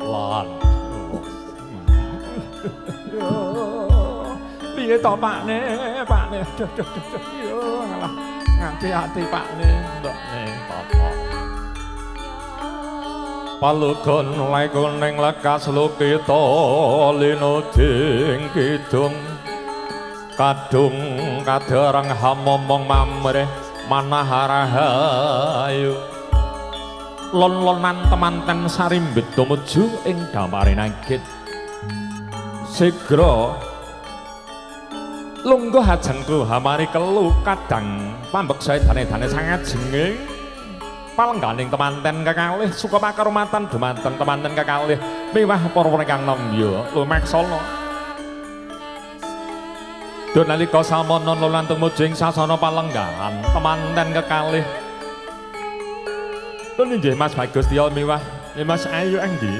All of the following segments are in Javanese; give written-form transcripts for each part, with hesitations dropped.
lan piye to pakne yo ngalah nganti ati pakne ndokne papa palugon kuning lekas lukita linuding kidung kadung kadereng hamomong mamreh manaharahayu lon-lonan temanten sarimbit tumuju ing damaring nagit sigra lungguh ajanku hamari kelu kadang pambeksa dane-dane sangat jenging palengganing temanten kekalih suka pakarmatan dumanten temanten kekalih miwah para ingkang nambya lumeksana nalika samono lan tumuju ing sasana palenggahan temanten kekalih inggih Mas Bagus Tio miwah Mas Ayu Anggi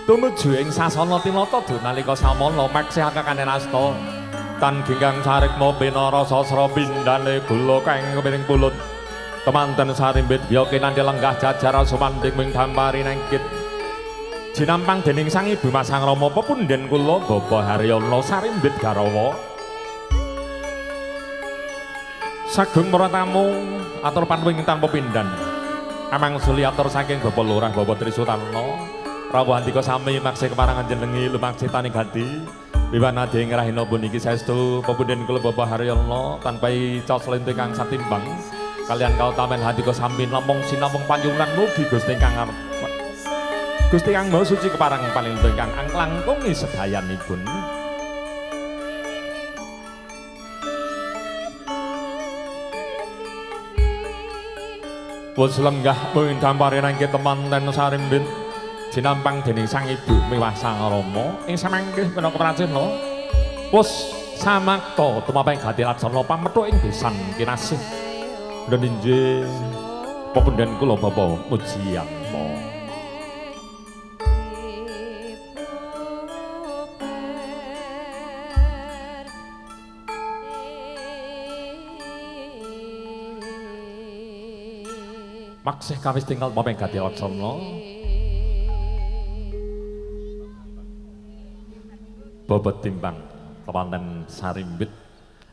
tumuju ing sasana tinata nalika samono meksih kakanen asta tan ginggang sarikma pinara sasra pindhane gula kang kepiring pulut temanten sarimbit yakinan lenggah jajar sumanding ming dampari nangkit jinampang dening Sang Ibu Masang Rama pepunden kula Bapa Haryana sarimbit garawa sagung para tamu atur panuwing tanpa pindhan amang suli atur saking Bapak Lurah Bapak Trisutana rawuh andika sami maksih keparangan jenengi lumaksih taning gati wiwanadi ngrahina puniki saestu pepunden kula Bapak Haryana tanpa cos lente kang satimbang kalian kautamen handika sami namung sinamung panjungan mugi Gusti kang Gusti kang Maha Suci keparang paling ingkang langkungi sedayanipun wis lenggah mung dampare nangge temanten sarimbit jinampang dening Sang Ibu miwah Sang Rama ing samanggih menapa prajana wis samakta tumaping gati laksana pamethuk ing besan kinasih dan injih pepunden kula Bapak Mujiyanto maksih kawis tinggal tumaping gati laksana bobot timbang temanten sarimbit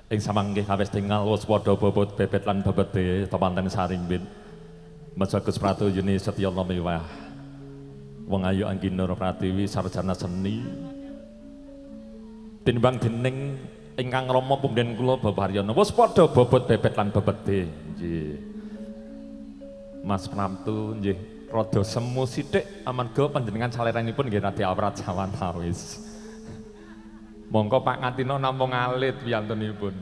ing samanggih kawis tinggal wis padha bobot bebet lan bebete temanten sarimbit Mas Agus Pratu Yuni Setyana miwah wong ayu Angginara Pratiwi sarjana seni tinimbang dening ingkang Rama punden kula Bapak Haryana wis padha bobot bebet lan bebete nggih Mas Pramtu nggih rada semu sithik amarga panjenengan saleranipun nggih radi awrat sawetawis mongko Pak Ngatino namung alit piyantunipun.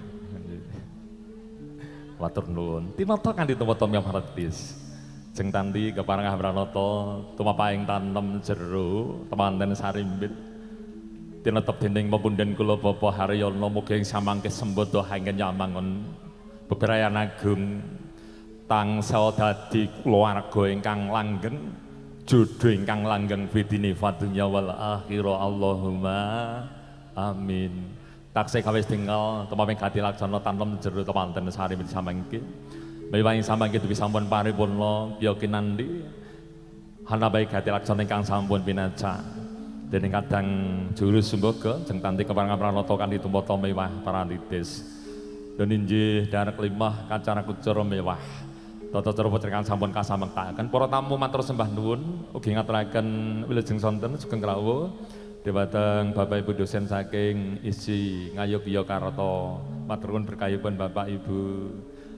Matur nuwun. Tinata kanthi tumata miyamaretis. Jeng tanti keparengah pranata tumapaing tanem jero temanten sarimbit. Tinetep dening pepunden kula Bapak Haryana mugi ing samangke sembada hangen nyamangun bebrayan agung tansah dadi kulawarga ingkang langgeng jodho ingkang langgeng fidini fadunya wal akhirah Allahumma amin. Taksih kawis tinggal tumaping gati laksana tanem jero temanten sarimbit samangke. Miwah ing samangke dugi sampun paripurna yakinandi hanabai gati laksana ingkang sampun pinaca. Dening kadang juru sumbaga jeng tanti keparengan pranata kanthi tumata miwah parantitis. Dan injih darek limah kacara kucara mewah. Tata cara putri kang sampun kasamektaken para tamu matur sembah nuwun ugi ngaturaken wilujeng sonten sugeng rawuh. Dewateng Bapak Ibu dosen saking isi Ngayogyakarta matur nuwun berkahipun Bapak Ibu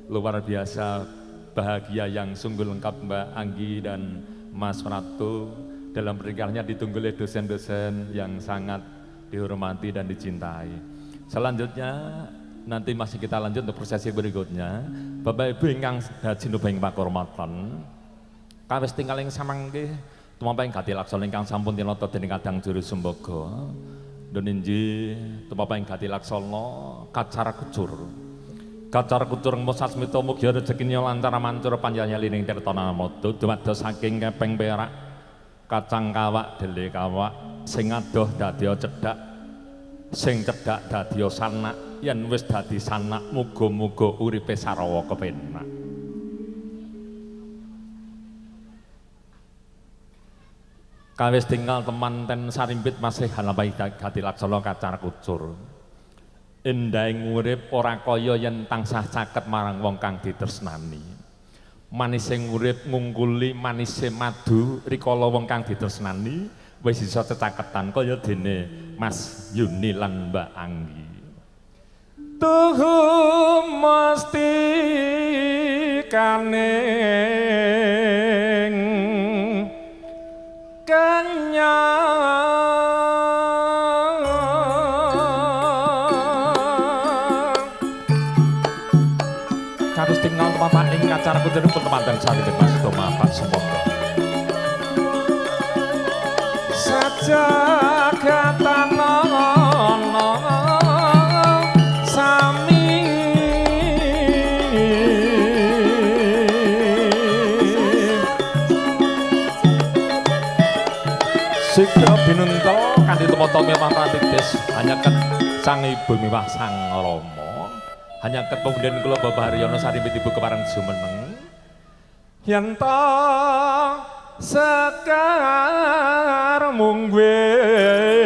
luar biasa bahagia yang sungguh lengkap Mbak Anggi dan Mas Pratu dalam pernikahannya ditunggu oleh dosen-dosen yang sangat dihormati dan dicintai. Selanjutnya nanti masih kita lanjut untuk prosesi berikutnya. Bapak Ibu ingkang jinubeng pakurmatan kawis tinggal ing samanggih tumapaing gati laksana ingkang sampun tinata dening kadang juru sembaga dan injih tumapaing gati laksana kacara kucur musasmita mugi rezekinya lancar mancur panjenenganing tirta namada dumados saking kepeng perak kacang kawak dele kawak sing adoh dadi cedhak sing cedhak dadi sanak yen wis dadi sanak muga-muga uripe sarawa kepenak. Kawis tinggal temanten sarimpit masih halapai gati laksana kacar kucur. Endahing urip ora kaya yen tansah caket marang wong kang ditresnani. Manising urip ngungkuli manise madu rikala wong kang ditresnani wis isa cecaketan kaya dene Mas Yuni lan Mbak Anggi. Tuhu mesti kaning kados tinggal papak ing acara kucenipun temanten sami Mas Tomapak semoga sajagatan ana sami Sikra binuntel kanthi tumata mewah pratitis hanyaken sang ibu mewah sang Rama hanyaken pemunden kula Bapak Haryono sarimpit ibu kepareng jumeneng yen ta sekar mungguing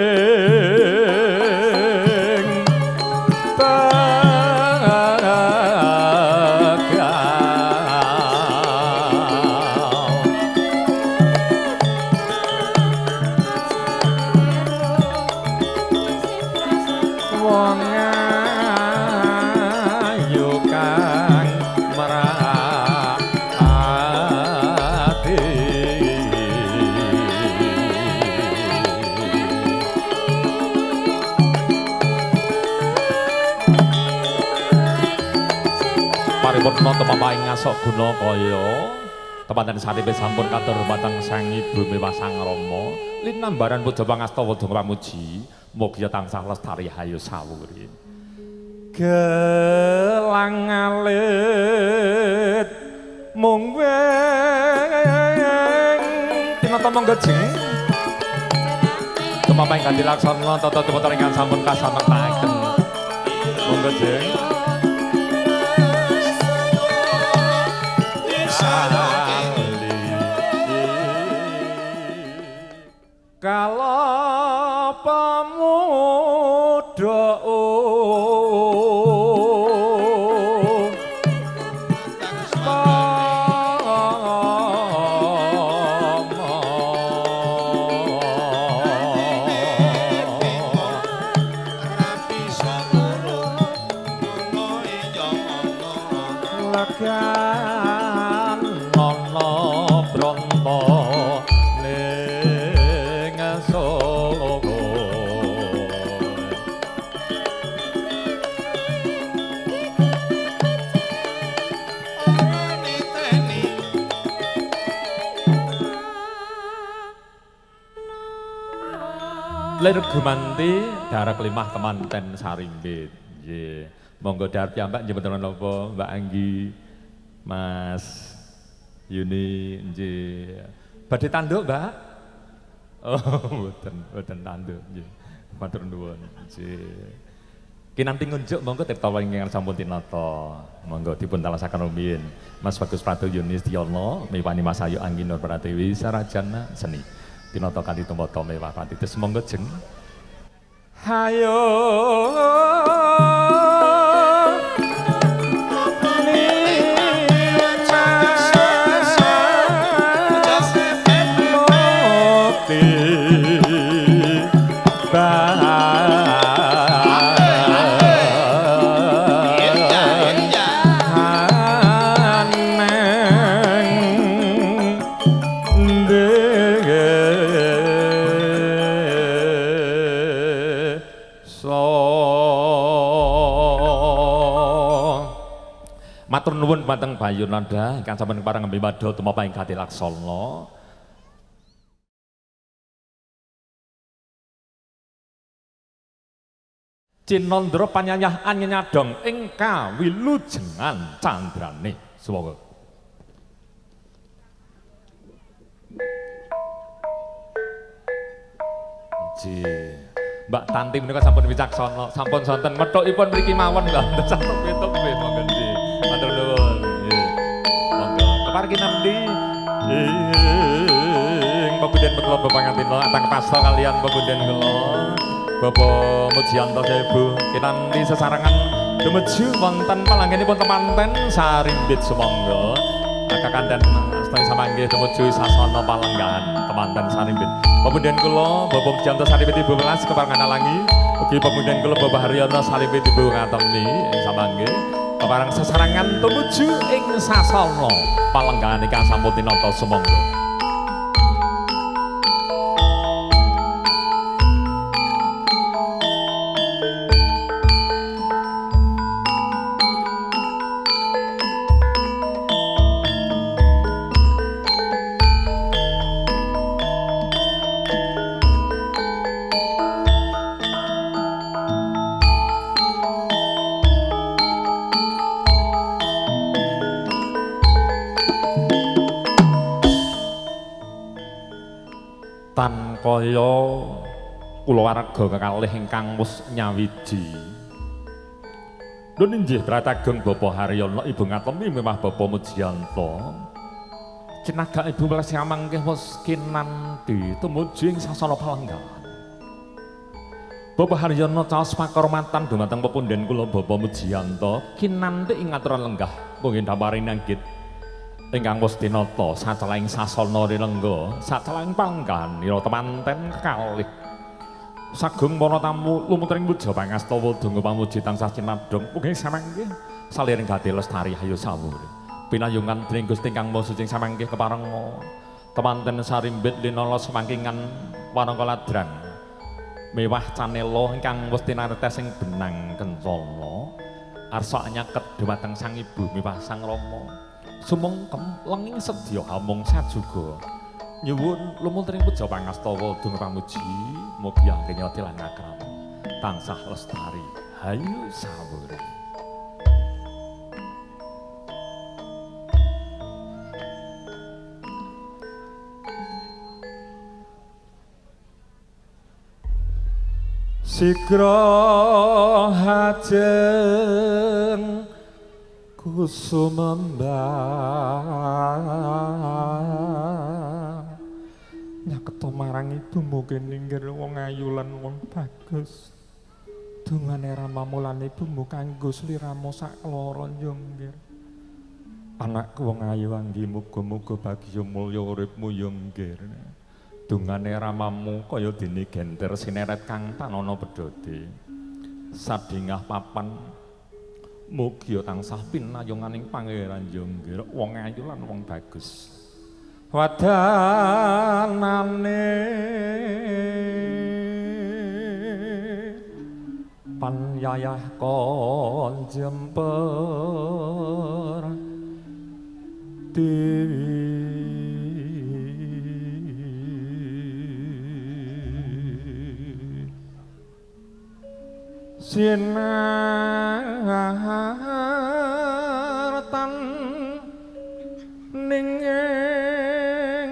paripurna tepapaing ngasok guna kaya temanten sarimpit sampun katur mateng sang ibu mewah sang Rama linambaran puja pangasta wadya pramuji mugi tansah lestari hayu sawuri gelang alit mung weng tinata monggo jeng tepapaing kanthi laksana tata tumata ingkang sampun kasamektaken monggo jeng kalau pemuda legan nono bronto Lir gumanti darak limah temanten sarimpit. Nggih. Monggo darep piyambak nggih mboten napa Mbak Anggi, Mas Yuni nggih. Badhe tanduk, Mbak? Oh, mboten tanduk nggih. Matur nuwun. Nggih. Kinanti ngunjuk monggo tirta ingkang sampun tinata. Monggo dipun talasaken rumiyin. Mas Bagus Pratu Yunis Tiono, miwani Mas Ayu Anggi Nur Pratiwi Sarajana Seni. Tinata kanthi tumata mewah pratitis monggo jeng. Hayo matur nuwun mateng Bayu Nanda ingkang sampun pareng ngembe wadha tumapa ing gati laksana. Cinandra panyayah nyadong ing kawilujengan candrane swaga. Ji Mbak Tanti menika sampun wicaksana, sampun sonten methukipun mriki mawon lho, sampun pitung nggih monggo nggih. Matur nuwun. Nggih. Monggo keparengin namdi ing pepundhen papunden kula bepangatina atang pasta kalian papunden kula Bapak Mujianto Sebu kinanti sesarangan dumuju wonten palanggenipun temanten sarimbit sumangga kakandhen astana samangke dumuju sasana palenggahan temanten sarimbit papunden kula Bapak Mujianto Sarimbit Ibu Welas keparengan alangi ugi papunden kula Bapak Haryono Sarimbit Ibu Ngatemni ing samangke kepareng sesarangan tumuju ing sasana palenggahan ingkang sampun tinata sumangga. Tan kaya kulawarga kekalih ingkang wis nyawiji. Nun inggih Bratageng Bapak Haryono Ibu Ngatemni memah Bapak Mujianto. Cinagak Ibu Welas samangke wis kinanti tumuju ing sasana palenggahan. Bapak Haryono caos pakurmatan dumateng pepunden kula Bapak Mujianto kinanti ing aturan lenggah mungkin damparing nanggit ingkang wis tinata sacelahing sasana rilengga sacelahing palenggahan ira temanten kekalih sagung para tamu lumutring puja pangastawa donga pamuji tansah cinadong mugi samangke saliring gati lestari hayo sawur pinayungan dening Gusti ingkang Maha Suci samangke kepareng temanten sarimbit linala semangkingan wanangka ladrang mewah canela ingkang wis tinartes ing benang kencana arsa nyaket dhumateng Sang Ibu mewah Sang Rama sumengkem lenging sedya hamung sajuga nyuwun lumunturing puja pangastawa donga pamuji mugi anggen nyati lan akrama tansah lestari hayu sawur sigra hajeng kusumembang nyaketa marang ibu mugi ninggir wong ayu lan wong bagus dongane ramamu lan ibumu kanggo sliramu sakloro nggir anakku wong ayu anggi muga-muga bagya mulya uripmu yo nggir dongane ramamu kaya dene genter sineret kang tanana pedhoti sadingah papan mugi tansah pinayunganing pangeran jonggir wong ayu lan wong bagus wadanane panyayah kon jemper sinartan ning ing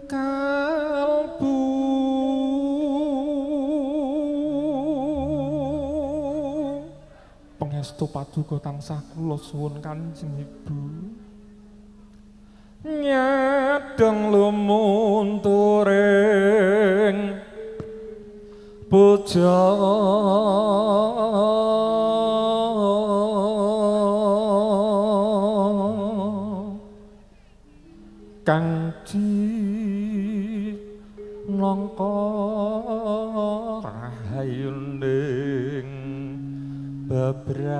kalbu pangestu paduka tansah kula suwun Kanjeng Ibu nyadeng lumunturing puja kang dinangka rahayuning bebrayan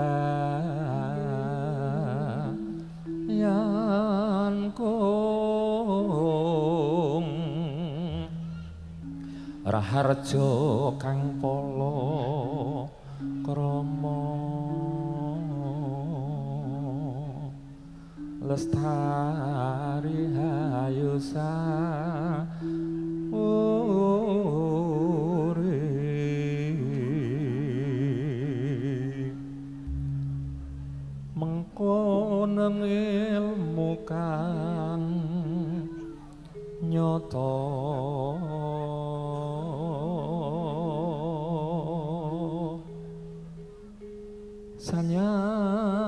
kong raharja kang pala krama lestari hayu sawuri mengkoneng ilmu kang nyata sanyatane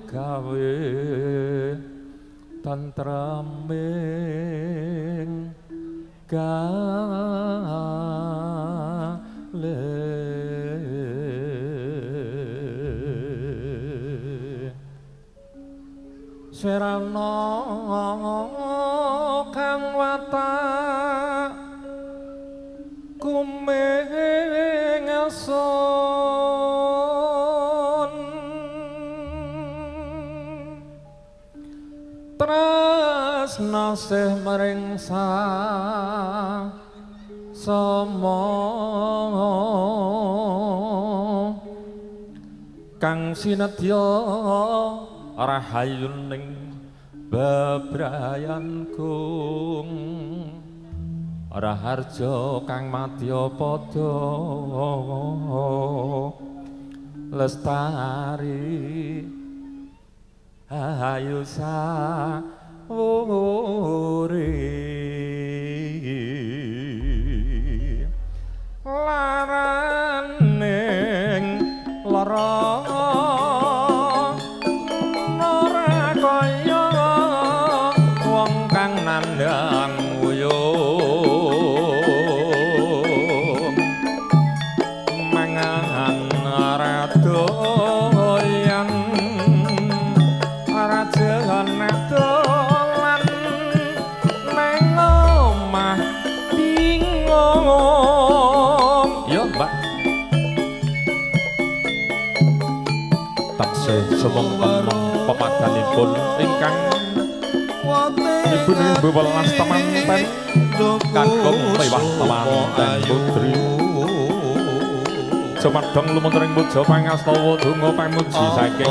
gawe tentreming kalih Serana kang watak kuming sun tresna sih meringsa sama kang sinedya rahayuning bebrayan kung raharja kang madya padha lestari ayu sawuri laraning lara ora kaya wong kang nandhang uyung mangan radoyan rajan dolan nang omah bingung yo Mbak taksih sumeng-sumeng pepadanipun ingkang ibu welas temanten kagem mewah temanten putri Sumadong lumunturing puja pangastawa donga pamuji saking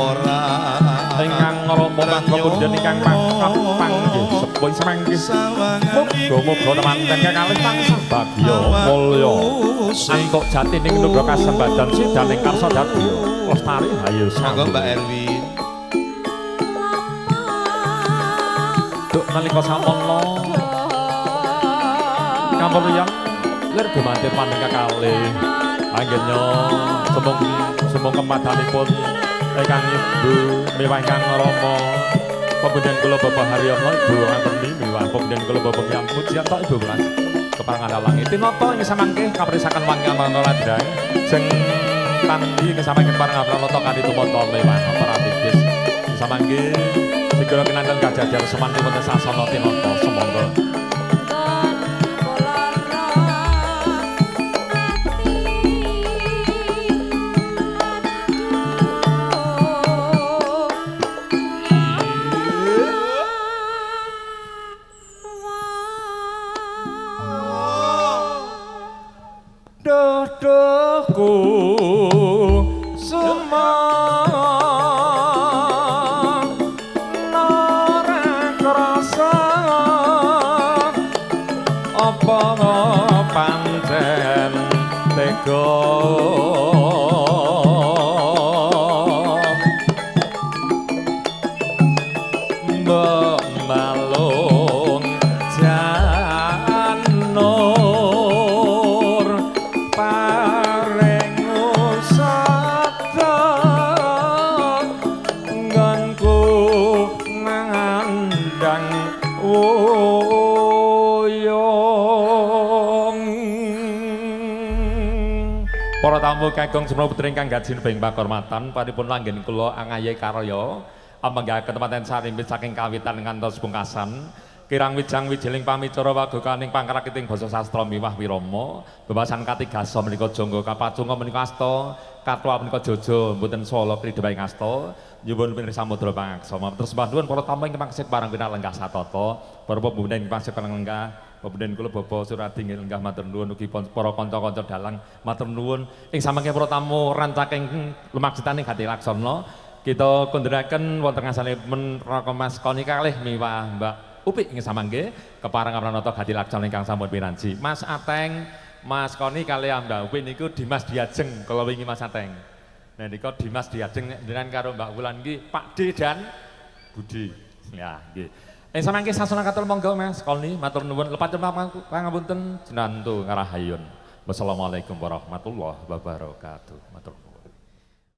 ingkang Rama Pangapundhen ingkang panggih sepuh semangkih muga-muga temanten kekalih tansah bagya mulya antuk jatining nugra kasembadan sidaning karsa dadya lestari hayu monggo Mbak Erwin duk nalika sampana kampuryan lir gumantir paning kekalih anggenya sembung kempadanipun ingkang ibu miwah ingkang Rama Pangapundhen kula Bapak Haryono ibu Antoni miwah Pangapundhen kula Bapak Hyang Pujian tok ibu Welas keparengan dalang tinata ing samangke kaprisaken wanging Manaladrang sing tandi ing samangke parang pranata kanthi tumata miwah para atigis ing samangke segala kinandan kajajar semanti wonten sasana tinata semangga dohku sumang nara krasa apa pancen tega mbok malung janur paring usada nggonku nandang uyung para tamu kakung semua putri ingkang gajin bing pakurmatan paripun langgen kula angaye karya amanggaken temanten sarimbit saking kawitan ngantos pungkasan kirang wijang wijiling pamicara wagokaning pangkrakiting basa sastra miwah wirama bebasan katigasa menika jangga kapacunga menika asta katwa menika jojo mboten swala kridhawaing asta nyuwun pinrih samudra pangaksama terus nuwun para tamu ing pangsih barang pinalenggah satata para pembunten ing pangsih panenggah pembunten kula Bapak Suradi lenggah matur nuwun ugi para kanca-kanca dalang matur nuwun ing samangke para tamu rancaking lumaksitaning Gati Laksana kita kunduraken wonten ngasanipun Raka Mas Koni kalih miwah Mbak Upik ing samangke keparengan pranata Gati Laksana ingkang sampun piranji Mas Ateng Mas Koni kalih Mbak Upik niku Dimas Diajeng kala wingi Mas Ateng nah nika Dimas Diajeng dengan karo Mbak Wulan iki Pak D dan Budi ya nggih ing samangke sasana katul monggo Mas Koni matur nuwun lepat pangapunten jenengan tu ngarahayun wassalamualaikum warahmatullahi wabarakatuh matur